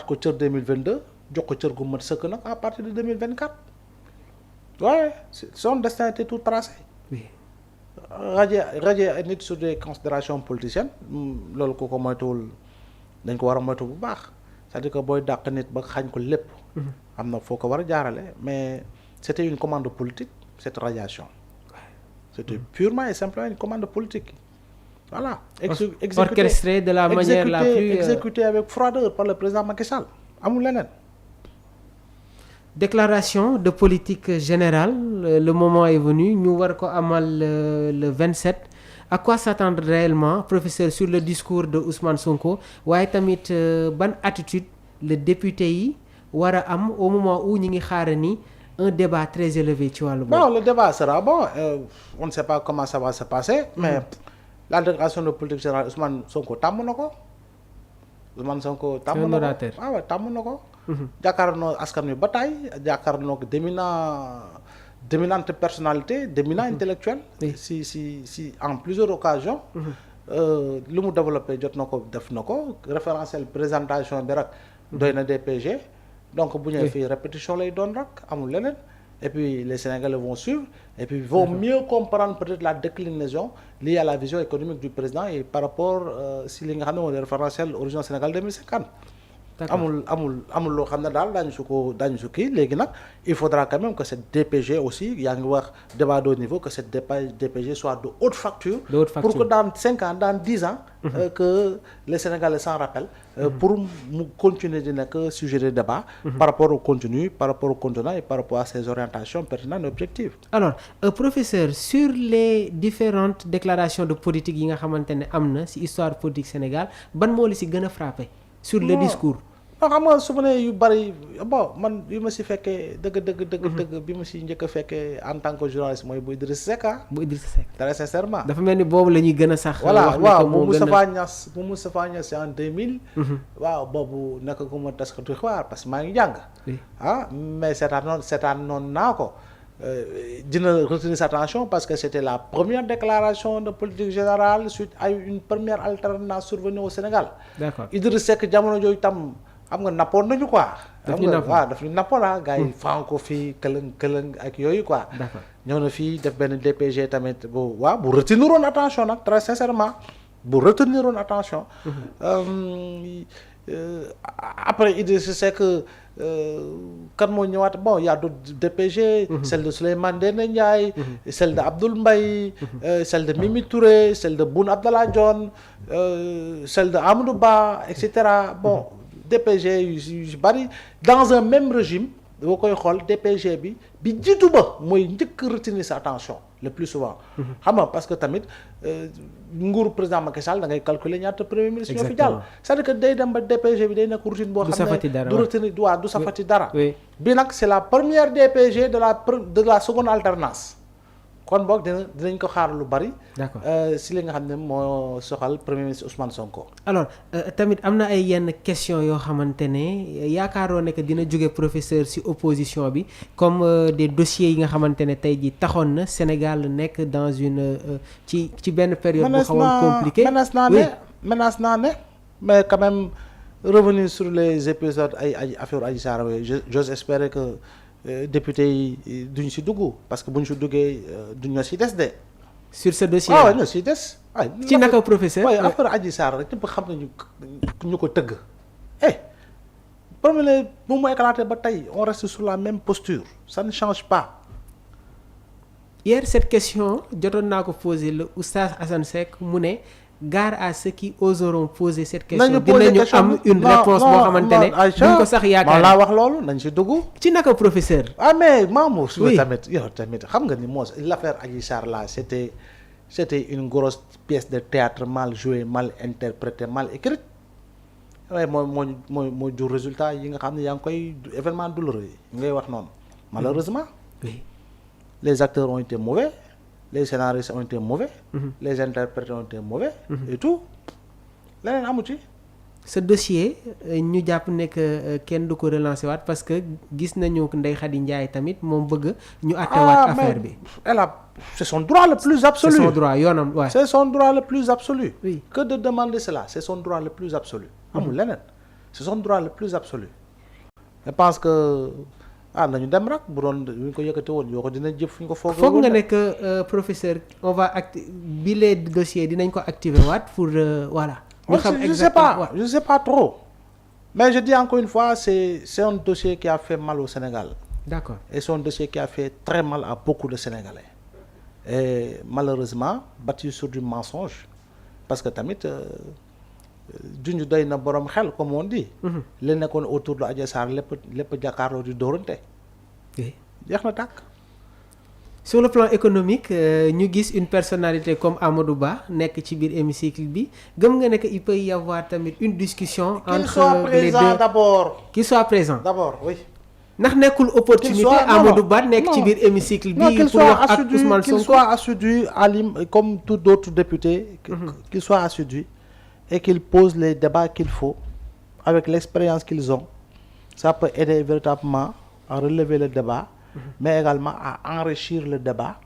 ko cër 2022 jox ko cër gu mat sëkk nag à partir de 2024 ouais son destin était tout tracé. oui radier nit sur des considérations politiciennes loolu ku ko moytuwul dañ ko war a moytu bu baax c'est-à-dire que booy dàq nit ba xañ ko lépp. am na foo ko war a jaarale mais c'était une commande politique cette radiation. C'était purement et simplement une commande politique. Voilà. Orchestrée de la manière la plus... Exécutée avec froideur par le président Macky Sall. Amul leneen. Déclaration de politique générale, le moment est venu. Ñu war ko amal le 27. À quoi s'attendre réellement, professeur, sur le discours de Ousmane Sonko waaye tamit ban attitude le député yi war a am au moment où ñi ngi xaar ni un débat très élevé ci wàllu boobu. Bon, le débat sera bon. On ne sait pas comment ça va se passer, mais la déclaration de politique générale Ousmane Sonko tàmm na ko. Ousmane Sonko tàmm na ko waaw tàmm na ko. jàkkaarloo askan wi ba tey jàkkaarloo d'éminente personnalité d'éminent intellectuel. si en plusieurs occasions. lu mu développé jot na ko def na ko référentiel présentation bi rek doy na DPG. donc bu ñëwee fii répétition lay doon rek amul leneen et puis les Sénégalais vont suivre et puis vont mieux comprendre peut-être la déclinaison liée à la vision économique du président et par rapport si li nga xam ne mooy référentiel Horizon Sénégal 2050. amul loo xam ne daal daañu su kii léegi nag il faudra quand même que cette DPG aussi yaa ngi wax débat de haut niveau que cette DPG soit de haute facture. Pour que dans 5 ans dans 10 ans. Que les Sénégalais s'en rappellent. Pour mu continuer di nekk sujet de débat. Par rapport au contenu par rapport au contenant et par rapport à ses orientations pertinentes et objectives. Alors professeur sur les différentes déclarations de politique yi nga xamante ne am na ci histoire politique Sénégal ban moo la ci gën a frappé. Sur le discours. non xam nga su ma nee yu bari bon man yu ma si fekkee dëgg bi ma si njëkk a fekkee en tant que journaliste mooy bu Idriss Seck bu Idriss Seck très sincèrement. dafa mel ni boobu la ñuy gën a sax. voilà waaw bu Moustapha Niasse en 2000. waaw boobu nekk gu ma taskatu xibaar parce que maa ngi jàng. Mais seetaan noonu naa ko. Dina retenir sa attention parce que c'était la première déclaration de politique générale suite à une première alternance survenue au Sénégal. D'accord. Idriss Seck jamono jooju tam xam nga nappoon nañu quoi. daf ñu nappoon gars yi fan ko fii këlëng ak yooyu quoi. D'accord. ñëw na fii def benn DPG tamit bu retenir woon attention nag très sincèrement bu retenir woon attention. Après Idriss Seck kan moo ñëwaat bon y a d'autres DPG. Celle de Souleymane Ndéné Ndiaye. Celle de Abdoul Mbaye. Celle de Mimi Touré celle de Boun Abdallah Dionne. Celle de Amadou Ba et cetera bon DPG yu bari dans un même régime boo koy xool DPG bi jiitu ba mooy njëkk retenir sa attention le plus souvent. xam nga parce que tamit nguuru président Macky Sall da ngay calculer ñaata premier ministre ñoo fi jàll. c'est-à-dire que day dem ba DPG bi day nekk routine boo xam ne du retenir du safati dara. bi nag c'est la première DPG de la seconde alternance. kon boog dinañ ko xaar lu bari. D'accord. Si li nga xam ne moo soxal premier ministre Ousmane Sonko. alors tamit am na ay yenn question yoo xamante ne yaakaaroo ne que dina jóge professeur ci opposition bi comme des dossiers yi nga xamante ne tey jii taxoon na Sénégal nekk dans une ci benn période bu xawoon compliqué. menace naa ne mais quand même revenir sur les épisodes ay affaire Adji Sarr j'ose espérer que député yi duñ si dugg parce que buñ si duggee duñ si des de. sur ce dossier waaw ñoo si des. ci naka professeur. waaye affaire Adji Sarr rek ñëpp xam nañu ñu ko tëgg. premier bu mu éclaté ba tey on reste sur la même posture ça ne change pas. hier cette question jotoon naa ko poser le oustaz Assane Seck mu ne. Gare à ceux qui oseront poser cette question dinañu am une réponse boo xamante ne duñ ko sax yaakaar laa wax loolu nañ si dugg. ci naka professeur. Mais Mamour. Oui tamit yow tamit xam nga ni moos l'affaire Adji Sarr là c'était une grosse pièce de théâtre mal jouée mal interprétée mal écrite. waaye mooy jur résultat yi nga xam ne yaa ngi koy événement douloureux yi ngay wax noonu. Malheureusement. Oui. Les acteurs ont été mauvais. Les scénaristes ont été mauvais. Les interprètes ont été mauvais. Et tout leneen amu ci. ce dossier ñu jàpp ne que kenn du ko relancer waat parce que gis nañu Ndeye Khady Ndiaye tamit moom bëgg ñu àttewaat affaire bi. C'est son droit le plus absolu. C'est son droit yoonam c'est son droit le plus absolu. Oui. Que de demander cela c'est son droit le plus absolu. amul leneen c'est son droit le plus absolu. Je pense que nañu dem rek bu doon bu ñu ko yëkkati woon yoo ko dina jëf fu ñu ko foog nga ne que professeur on va bi les dossiers dinañ ko activer waat pour voilà. ñu xam exactement je sais pas trop. Mais je dis encore une fois, c'est un dossier qui a fait mal au Sénégal. D'accord. Et c'est un dossier qui a fait très mal à beaucoup de Sénégalais. Et malheureusement, battu sur du mensonge. Parce que tamit junj doy na borom xel comme on dit. li nekkoon autour de Adji Sarr lépp jàkkaarloo di dóorante. jeex na tàkk. Sur le plan économique ñu gis une personnalité comme Amadou Ba nekk ci biir hémicycle bi gëm nga ne que il peut y avoir tamit une discussion entre les deux qu'il soit présent d'abord oui. ndax nekkul opportunité Amadou Ba nekk ci biir hémicycle bi pour wax ak Ousmane Sonko qu'il soit assidu comme tout d'autres députés qu'il soit assidu et qu'il pose les débats qu'il faut avec l'expérience qu'ils ont. Ça peut aider véritablement à relever le débat, mais également à enrichir le débat,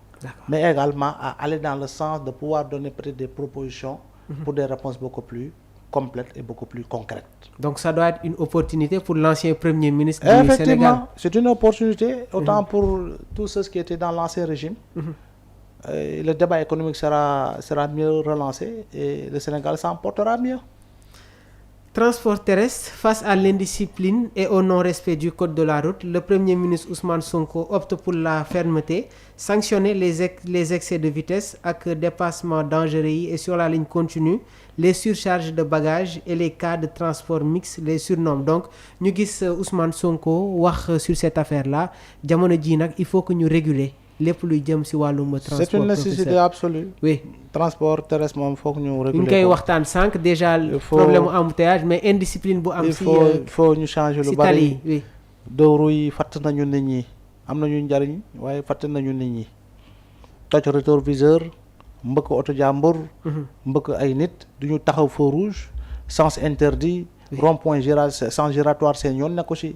mais également à aller dans le sens de pouvoir donner peut-être des propositions pour des réponses beaucoup plus complètes et beaucoup plus concrètes. Donc ça doit être une opportunité pour l'ancien Premier ministre du Effectivement, Sénégal. Effectivement, c'est une opportunité, autant pour tous ceux qui étaient dans l'ancien régime. Le débat économique sera mieux relancé et le Sénégal s'en portera mieux. Transport terrestre, face à l'indiscipline et au non-respect du code de la route, le Premier ministre Ousmane Sonko opte pour la fermeté, sanctionner les excès de vitesse ak dépassement dangereux yi et sur la ligne continue, les surcharges de bagages et les cas de transport mixte les surnomme. Donc ñu gis Ousmane Sonko wax sur cette affaire-là jamono ji nag il faut que ñu réguler lépp luy jëm ci wàllum transport. C'est une nécessité absolue. Oui. Transport terrestre moom foog ñu réguler ko. ñu koy waxtaan sànq déjà problème embouteillage mais indiscipline bu am. il faut ñu changer lu bari. Oui. dóoru yi fatt nañu nit ñi am nañu njariñ waaye fatt nañu nit ñi toj rétroviseur mbëkk oto jàmbur. mbëkk ay nit duñu taxaw feu rouge sens interdit. rond-point sens giratoire seen yoon nekk aussi.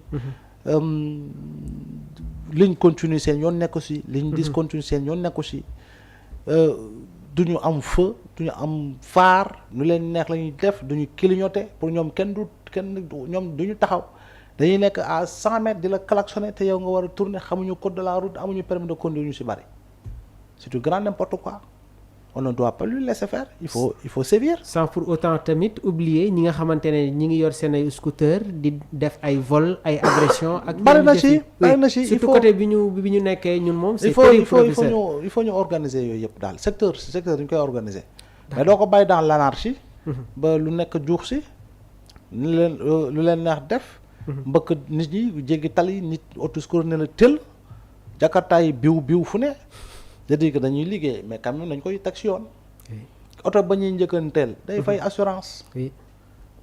ligne continue seen yoon nekk aussi. ligne discontinue seen yoon nekk aussi. duñu am feu duñu am phare nu leen neex la ñuy def duñu clignoter pour ñoom ñoom duñu taxaw dañuy nekk à 100 mètres di la klaxonner te yow nga war a tourner xamuñu code de la route amuñu permis de conduire ñu ci bari c'est du grand n'importe quoi on ne doit pas lui laisser faire il faut sévir. sans pour autant tamit oublier ñi nga xamante ne ñi ngi yor seen ay scooter di def ay vol ay agression ak bari na ci surtout côté bi ñu nekkee ñun moom c'est il faut ñu organiser yooyu yëpp daal secteur dañu koy organiser mais doo ko bàyyi dans l'anarchie ba lu nekk juux si lu leen neex def mbëkk nit ñi jéggi tali nit auto scooter ne la tël jakartaay biw fu ne c'est-à-dire que dañuy liggéey mais quand même dañ koy teg ci yoon. oto ba ñuy njëkkanteel. day fay assurance.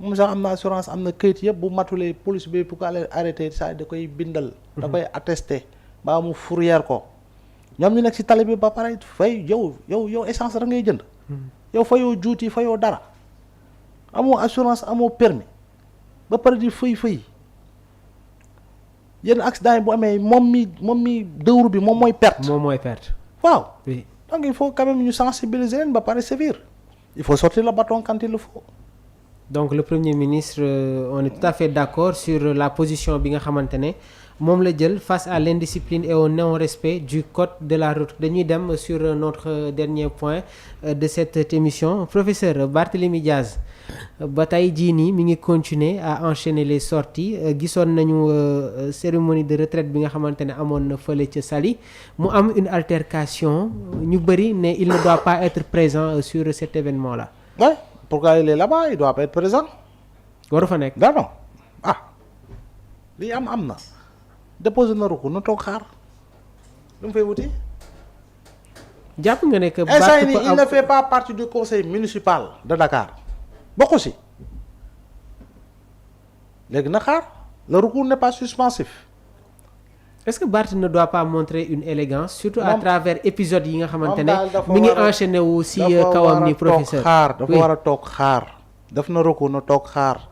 moom sax am na assurance am na këyit yëpp bu matulee police bi pour ko arrêter saa da koy bindal. da koy attester ba mu fourrière ko. ñoom ñu nekk ci tali bi ba pare fay yow essence da ngay jënd. yow fayoo juuti fayoo dara. amoo assurance amoo permis ba pare di fay. yenn accident yi bu amee moom mi dëwru bi moom mooy perte. waaw oui. Donc il faut quand même ñu sensibiliser leen ba pare sévir il faut sortir le bâton quand il le faut. Donc le Premier ministre on est tout à fait d'accord sur la position bi nga xamante ne moom la jël face à l'indiscipline et au non-respect du code de la route. Dañuy dem sur notre dernier point de cette émission. Professeur Barthélémy Diaz ba tey jii nii mi ngi continuer à enchaîner les sorties gisoon nañu cérémonie de retraite bi nga xamante ne amoon na fële ca Saly mu am une altercation ñu bëri ne il ne doit pas être présent sur cet événement là. Ouais, pourquoi il est là-bas il doit pas être présent. waru fa nekk. non lii am na déposé na recours na toog xaar lu mu fay wuti. jàpp nga ne que. il ne fait pas partie du conseil municipal de Dakar. bokku si léegi na xaar le recours n'est pas suspensif. Est-ce que Barth ne doit pas montrer une élégance surtout à travers épisodes yi nga xamante ne mi ngi enchaîné wu si kawam ni professeur dafa war a toog xaar def na recours na toog xaar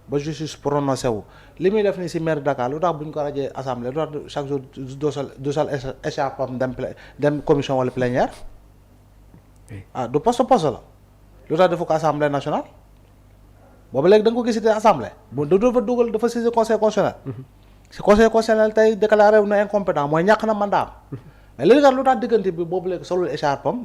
ba justice prononcé wu li muy def ni si maire Dakar lu tax bu ñu ko rajee assemblée lu tax chaque jour dosal écharpe am dem commission wala plénière du poste la lu tax defu ko assemblée nationale boobu léegi da nga ko gisite assemblée. bu dafa dugal dafa saisir conseil constitutionnel. si conseil constitutionnel tey déclaré wu na incompétent mooy ñàkk na mandat am. mais léegi lu tax diggante bi boobu léegi solul écharpe am